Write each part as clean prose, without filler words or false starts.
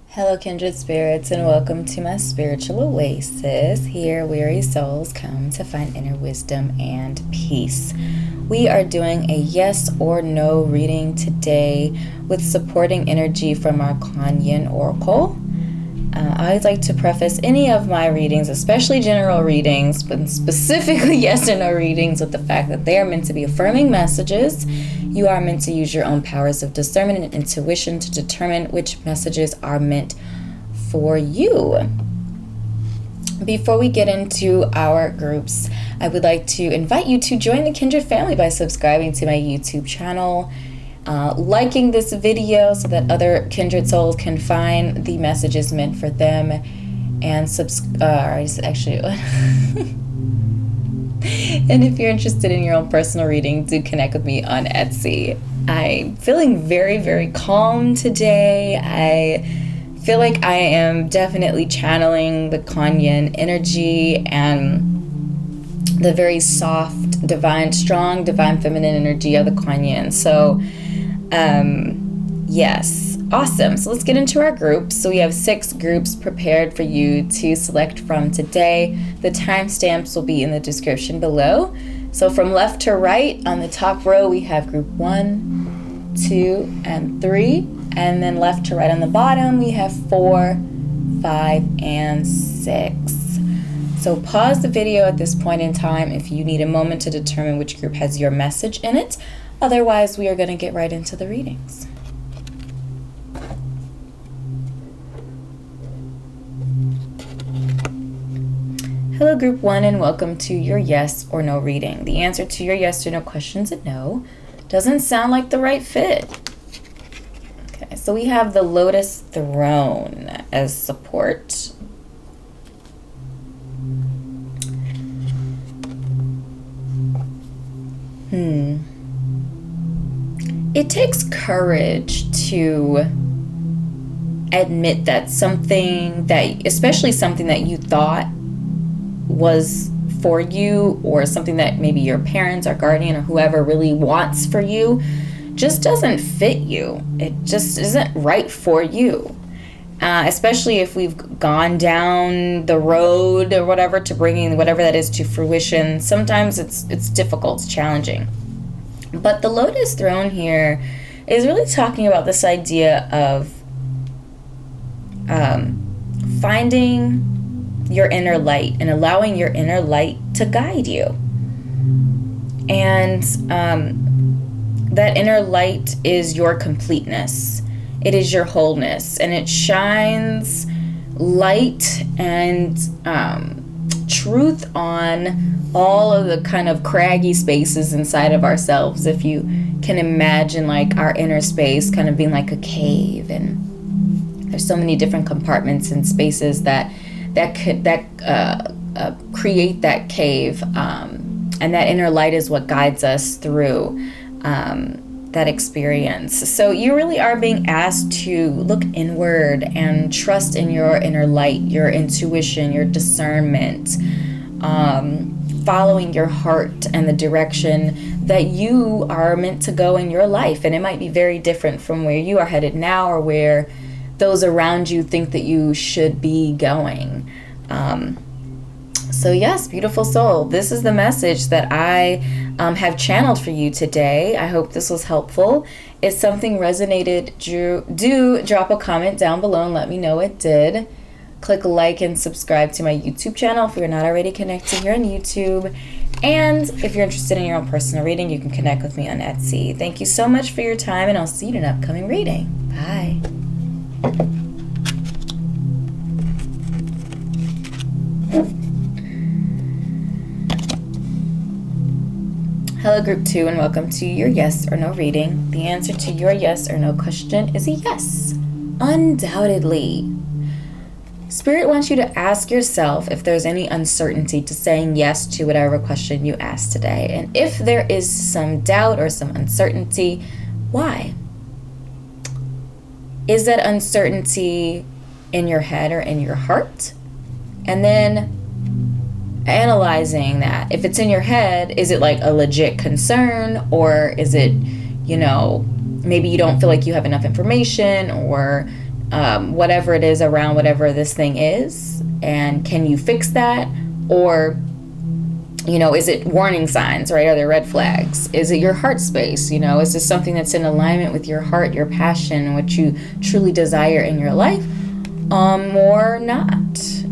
Hello, Kindred Spirits, and welcome to my spiritual oasis. Here, weary souls come to find inner wisdom and peace. We are doing a yes or no reading today with supporting energy from our Kuan oracle. I always like to preface any of my readings, especially general readings, but specifically yes or no readings, with the fact that they are meant to be affirming messages. You are meant to use your own powers of discernment and intuition to determine which messages are meant for you. Before we get into our groups, I would like to invite you to join the Kindred family by subscribing to my YouTube channel, liking this video so that other Kindred souls can find the messages meant for them, and and if you're interested in your own personal reading, do connect with me on Etsy. I'm feeling very, very calm today. I feel like I am definitely channeling the Kuan energy and the very soft, strong, divine feminine energy of the Kuan. So, yes, awesome. So let's get into our groups. So we have 6 groups prepared for you to select from today. The timestamps will be in the description below. So from left to right, on the top row, we have group 1, 2, and 3. And then left to right on the bottom, we have 4, 5, and 6. So pause the video at this point in time if you need a moment to determine which group has your message in it. Otherwise, we are going to get right into the readings. Hello, group 1, and welcome to your yes or no reading. The answer to your yes or no questions is no. Doesn't sound like the right fit. Okay, so we have the Lotus Throne as support. It takes courage to admit that especially something that you thought was for you, or something that maybe your parents or guardian or whoever really wants for you, just doesn't fit you. It just isn't right for you. Especially if we've gone down the road or whatever to bringing whatever that is to fruition. Sometimes it's difficult, it's challenging. But the Lotus Throne here is really talking about this idea of finding your inner light and allowing your inner light to guide you. And that inner light is your completeness. It is your wholeness, and it shines light and truth on all of the kind of craggy spaces inside of ourselves. If you can imagine like our inner space kind of being like a cave, and there's so many different compartments and spaces that create that cave, and that inner light is what guides us through that experience. So you really are being asked to look inward and trust in your inner light, your intuition, your discernment, following your heart and the direction that you are meant to go in your life. And it might be very different from where you are headed now, or where those around you think that you should be going. So yes, beautiful soul, this is the message that I have channeled for you today. I hope this was helpful. If something resonated, do drop a comment down below and let me know it did. Click like and subscribe to my YouTube channel if you're not already connected here on YouTube. And if you're interested in your own personal reading, you can connect with me on Etsy. Thank you so much for your time, and I'll see you in an upcoming reading. Bye. Hello, group 2, and welcome to your yes or no reading. The answer to your yes or no question is a yes. Undoubtedly. Spirit wants you to ask yourself if there's any uncertainty to saying yes to whatever question you asked today. And if there is some doubt or some uncertainty, why? Is that uncertainty in your head or in your heart? And then analyzing that. If it's in your head, is it like a legit concern, or is it, maybe you don't feel like you have enough information, or whatever it is around whatever this thing is, and can you fix that? Or, is it warning signs, right? Are there red flags? Is it your heart space? Is this something that's in alignment with your heart, your passion, what you truly desire in your life, or not?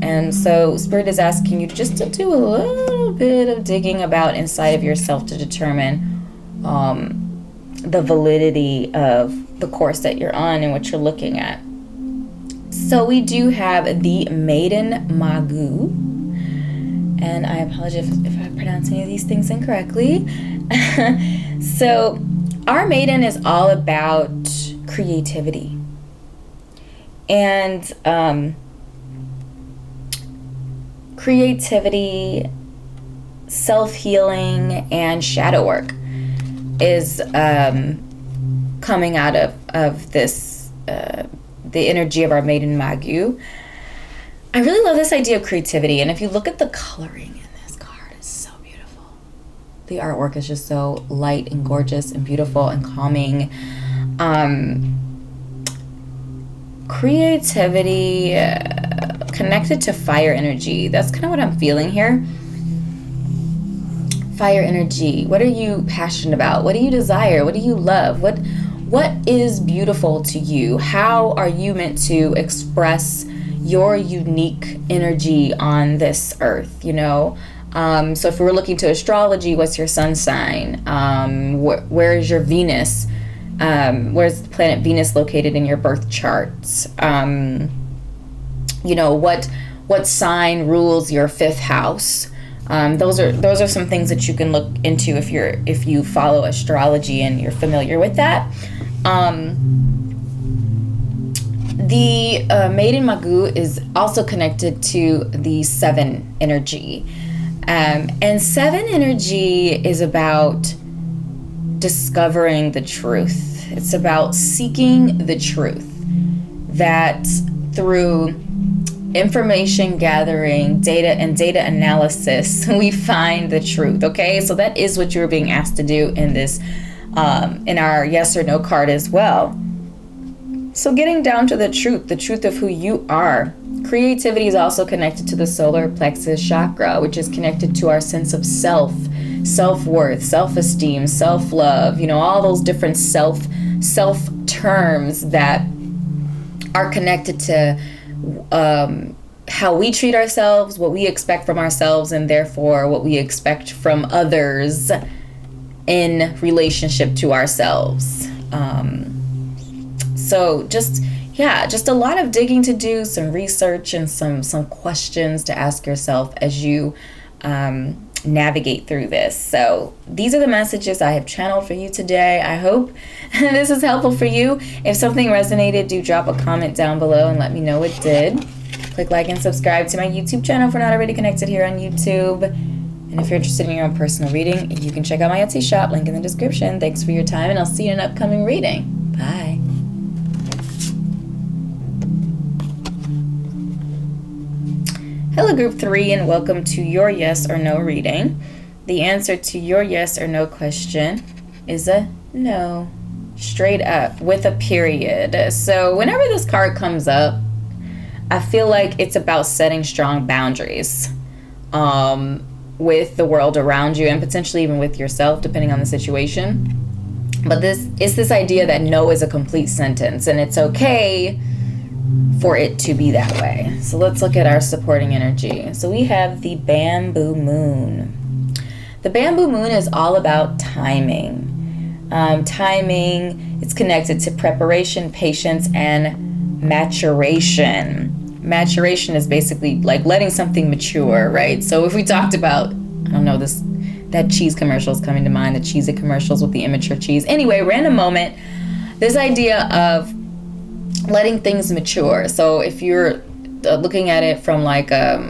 And so Spirit is asking you just to do a little bit of digging about inside of yourself to determine the validity of the course that you're on and what you're looking at. So we do have the Maiden Magu, and I apologize if I pronounce any of these things incorrectly. So our Maiden is all about creativity and creativity, self-healing, and shadow work is coming out of this, the energy of our Maiden Magu. I really love this idea of creativity, and if you look at the coloring in this card, it's so beautiful. The artwork is just so light and gorgeous and beautiful and calming. Creativity connected to fire energy. That's kind of what I'm feeling here. Fire energy. What are you passionate about? What do you desire? What do you love? What is beautiful to you? How are you meant to express your unique energy on this earth? So if we're looking to astrology, what's your sun sign? Where is your Venus? Where's the planet Venus located in your birth charts? What sign rules your fifth house? Those are some things that you can look into if you follow astrology and you're familiar with that. The Maiden Magu is also connected to the 7 energy. And 7 energy is about discovering the truth. It's about seeking the truth. That through information gathering, data analysis, we find the truth. Okay, so that is what you're being asked to do in this, in our yes or no card as well. So getting down to the truth of who you are. Creativity is also connected to the solar plexus chakra, which is connected to our sense of self-worth, self-esteem, self-love, all those different self terms that are connected to how we treat ourselves, what we expect from ourselves, and therefore what we expect from others in relationship to ourselves. So just a lot of digging to do, some research, and some questions to ask yourself as you navigate through this. So these are the messages I have channeled for you today. I hope this is helpful for you. If something resonated, do drop a comment down below and let me know it did. Click like and subscribe to my YouTube channel if we're not already connected here on YouTube. And if you're interested in your own personal reading, you can check out my Etsy shop, link in the description. Thanks for your time, and I'll see you in an upcoming reading. Bye. Hello, Group 3, and welcome to your yes or no reading. The answer to your yes or no question is a no, straight up, with a period. So whenever this card comes up, I feel like it's about setting strong boundaries with the world around you, and potentially even with yourself, depending on the situation. But it's this idea that no is a complete sentence, and it's okay for it to be that way. So let's look at our supporting energy. So we have the Bamboo Moon. The Bamboo Moon is all about timing. Timing, it's connected to preparation, patience, and maturation. Maturation is basically like letting something mature, right? So if we talked about, I don't know, that cheese commercial is coming to mind, the Cheez-It commercials with the immature cheese. Anyway, random moment, this idea of letting things mature. So if you're looking at it from like the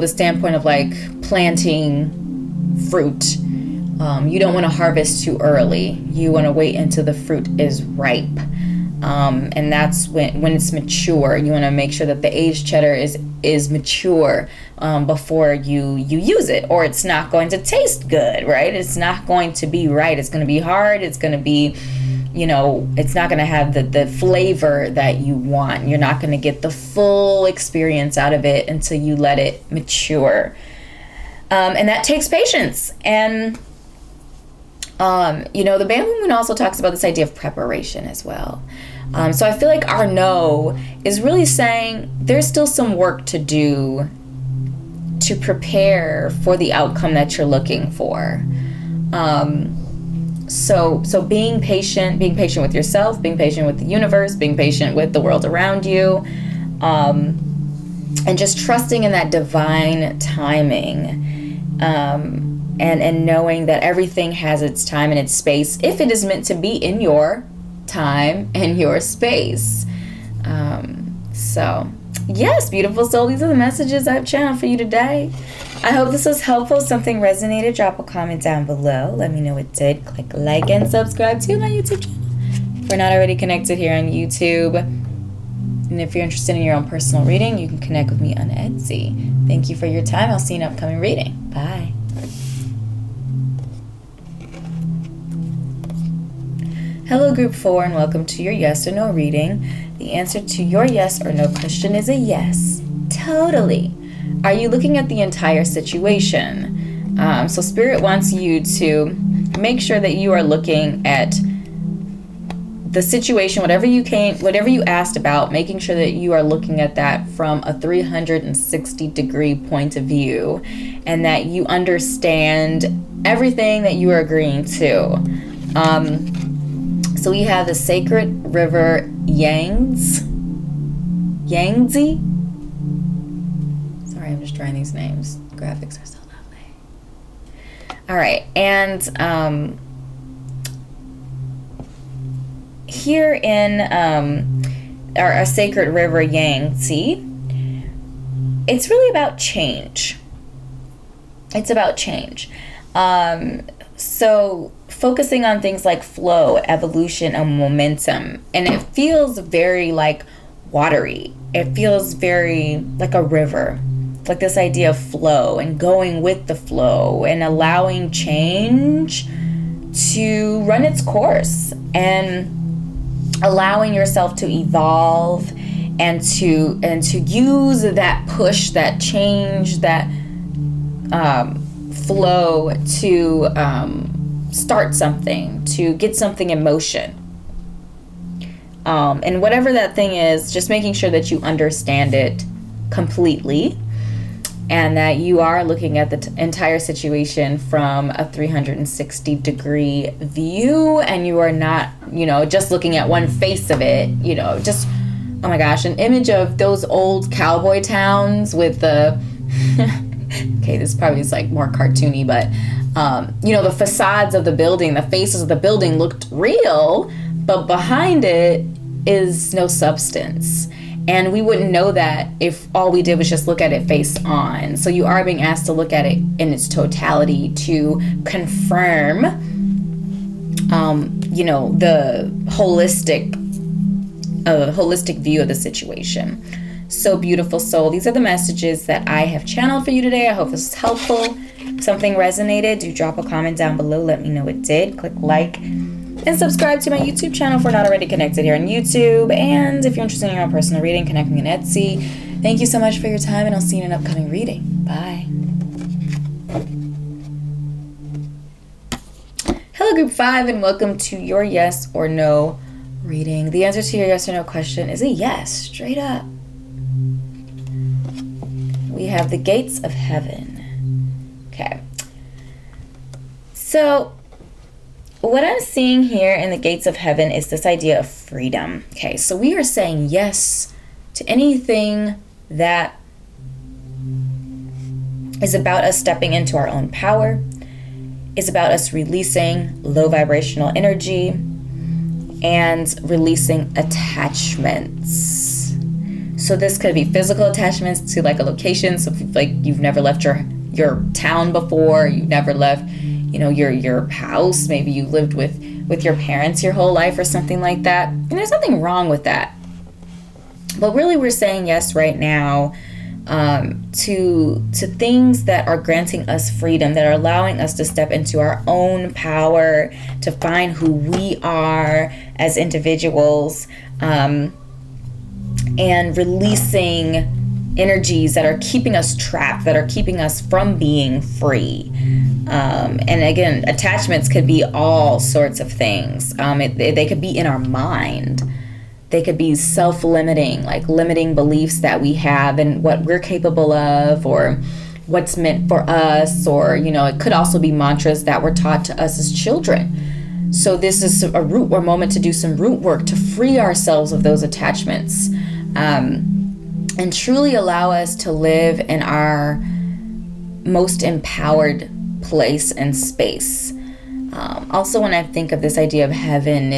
standpoint of like planting fruit, you don't want to harvest too early. You want to wait until the fruit is ripe, and that's when it's mature. You want to make sure that the aged cheddar is is mature before you use it, or it's not going to taste good, right? It's not going to be right. It's going to be hard. It's going to be, it's not going to have the flavor that you want. You're not going to get the full experience out of it until you let it mature. And that takes patience. And, the Bamboo Moon also talks about this idea of preparation as well. So I feel like our no is really saying there's still some work to do to prepare for the outcome that you're looking for. So being patient with yourself, being patient with the universe, being patient with the world around you, and just trusting in that divine timing, and knowing that everything has its time and its space if it is meant to be in your time and your space. So yes, beautiful soul, these are the messages I've channeled for you today. I hope this was helpful. If something resonated, drop a comment down below. Let me know it did. Click like and subscribe to my YouTube channel if we're not already connected here on YouTube. And if you're interested in your own personal reading, you can connect with me on Etsy. Thank you for your time. I'll see you in an upcoming reading. Bye. Hello, Group 4, and welcome to your yes or no reading. The answer to your yes or no question is a yes. Totally. Are you looking at the entire situation? So Spirit wants you to make sure that you are looking at the situation, whatever you asked about, making sure that you are looking at that from a 360-degree point of view, and that you understand everything that you are agreeing to. So we have the sacred river Yangtze. Sorry, I'm just trying these names. Graphics are so lovely. All right, and here in our sacred river Yangtze, it's really about change. It's about change. So focusing on things like flow, evolution, and momentum. And it feels very like watery. It feels very like a river. Like this idea of flow and going with the flow and allowing change to run its course and allowing yourself to evolve and to use that push, that change, that flow to start something, to get something in motion. And whatever that thing is, just making sure that you understand it completely and that you are looking at the entire situation from a 360-degree view, and you are not, just looking at one face of it, just, oh my gosh, an image of those old cowboy towns with the, okay, this probably is like more cartoony, but the facades of the building, the faces of the building looked real, but behind it is no substance. And we wouldn't know that if all we did was just look at it face on. So you are being asked to look at it in its totality to confirm, the holistic view of the situation. So beautiful soul, these are the messages that I have channeled for you today. I hope this is helpful. If something resonated, do drop a comment down below. Let me know it did. Click like and subscribe to my YouTube channel if we're not already connected here on YouTube. And if you're interested in your own personal reading, connect with me on Etsy. Thank you so much for your time, and I'll see you in an upcoming reading. Bye. Hello, Group 5, and welcome to your yes or no reading. The answer to your yes or no question is a yes, straight up. We have the gates of heaven. Okay. So what I'm seeing here in the gates of heaven is this idea of freedom. Okay, so we are saying yes to anything that is about us stepping into our own power, is about us releasing low vibrational energy and releasing attachments. So this could be physical attachments to like a location. So if, like, you've never left your town before, you've never left, your house, maybe you lived with your parents your whole life or something like that. And there's nothing wrong with that. But really we're saying yes right now to things that are granting us freedom, that are allowing us to step into our own power, to find who we are as individuals, and releasing energies that are keeping us trapped, that are keeping us from being free. And again, attachments could be all sorts of things. They could be in our mind. They could be self-limiting, like limiting beliefs that we have and what we're capable of, or what's meant for us, or, it could also be mantras that were taught to us as children. So this is a moment to do some root work to free ourselves of those attachments, and truly allow us to live in our most empowered place and space. Also, when I think of this idea of heaven,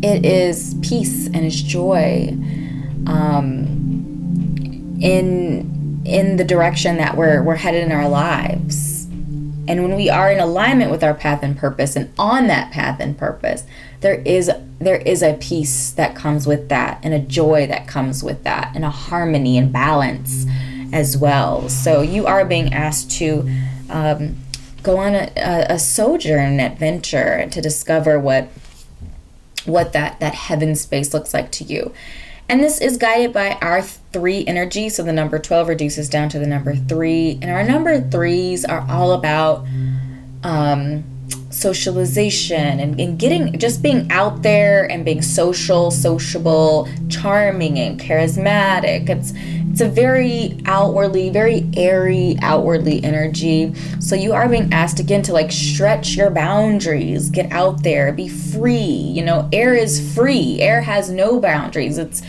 it is peace and it's joy in the direction that we're headed in our lives. And when we are in alignment with our path and purpose, and on that path and purpose, there is a peace that comes with that, and a joy that comes with that, and a harmony and balance as well. So you are being asked to go on a sojourn, an adventure, to discover what that heaven space looks like to you. And this is guided by our 3 energy. So the number 12 reduces down to the number 3. And our number 3s are all about socialization and being out there and being sociable, charming and charismatic. It's a very airy outwardly energy. So you are being asked again to stretch your boundaries, get out there, be free. Air is free. Air has no boundaries. It's,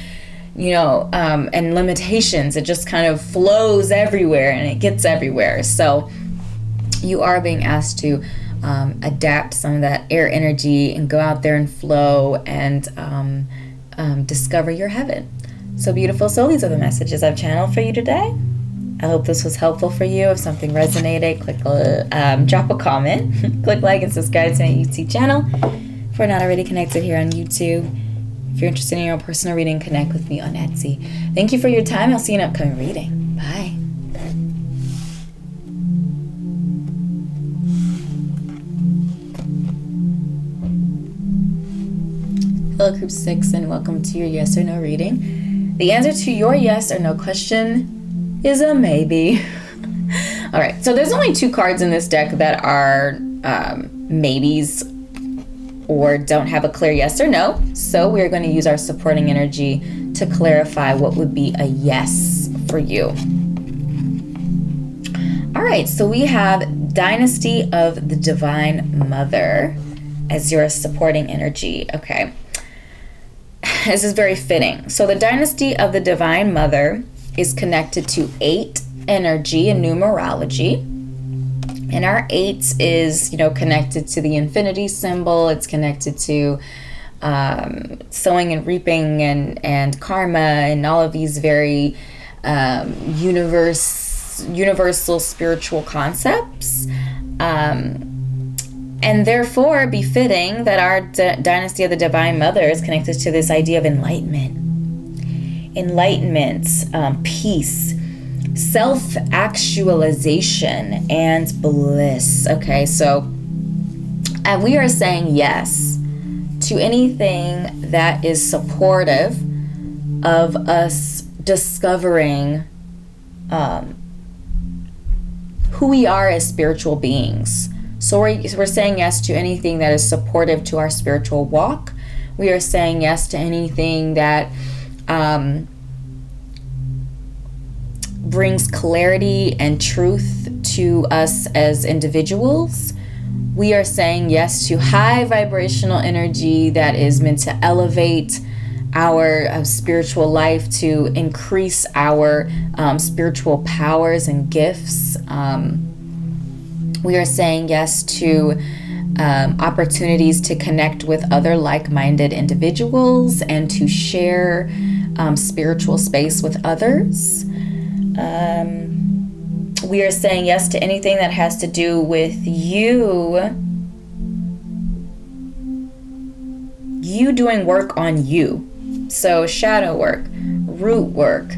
and limitations. It just kind of flows everywhere and it gets everywhere. So you are being asked to adapt some of that air energy and go out there and flow and discover your heaven. So beautiful soul, these are the messages I've channeled for you today. I hope this was helpful for you. If something resonated, drop a comment, click like and subscribe to my YouTube channel. If we're not already connected here on YouTube, if you're interested in your own personal reading, connect with me on Etsy. Thank you for your time. I'll see you in an upcoming reading. Bye. Hello, Group 6, and welcome to your yes or no reading. The answer to your yes or no question is a maybe. All right, so there's only 2 cards in this deck that are maybes or don't have a clear yes or no. So we're going to use our supporting energy to clarify what would be a yes for you. All right, so we have Dynasty of the Divine Mother as your supporting energy. Okay. This is very fitting. So the Dynasty of the Divine Mother is connected to 8 energy in numerology. And our 8 is, connected to the infinity symbol. It's connected to sowing and reaping and karma and all of these very universal spiritual concepts. And therefore befitting that our Dynasty of the Divine Mother is connected to this idea of enlightenment, peace, self-actualization, and bliss. Okay, so we are saying yes to anything that is supportive of us discovering who we are as spiritual beings. So we're saying yes to anything that is supportive to our spiritual walk. We are saying yes to anything that brings clarity and truth to us as individuals. We are saying yes to high vibrational energy that is meant to elevate our spiritual life, to increase our spiritual powers and gifts. We are saying yes to opportunities to connect with other like-minded individuals and to share spiritual space with others. We are saying yes to anything that has to do with you doing work on you. So shadow work, root work,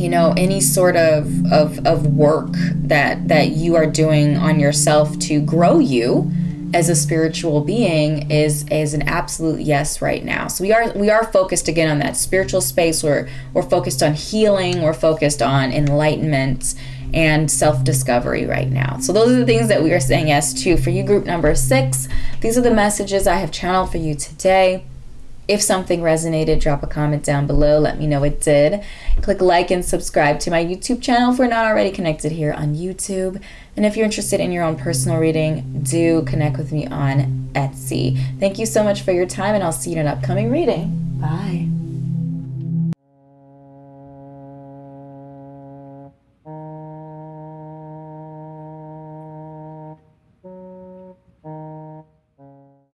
any sort of work that you are doing on yourself to grow you as a spiritual being is an absolute yes right now. So we are focused again on that spiritual space. We're focused on healing. We're focused on enlightenment and self-discovery right now. So those are the things that we are saying yes to. For you, group number 6, these are the messages I have channeled for you today. If something resonated, drop a comment down below. Let me know it did. Click like and subscribe to my YouTube channel if we're not already connected here on YouTube. And if you're interested in your own personal reading, do connect with me on Etsy. Thank you so much for your time, and I'll see you in an upcoming reading. Bye.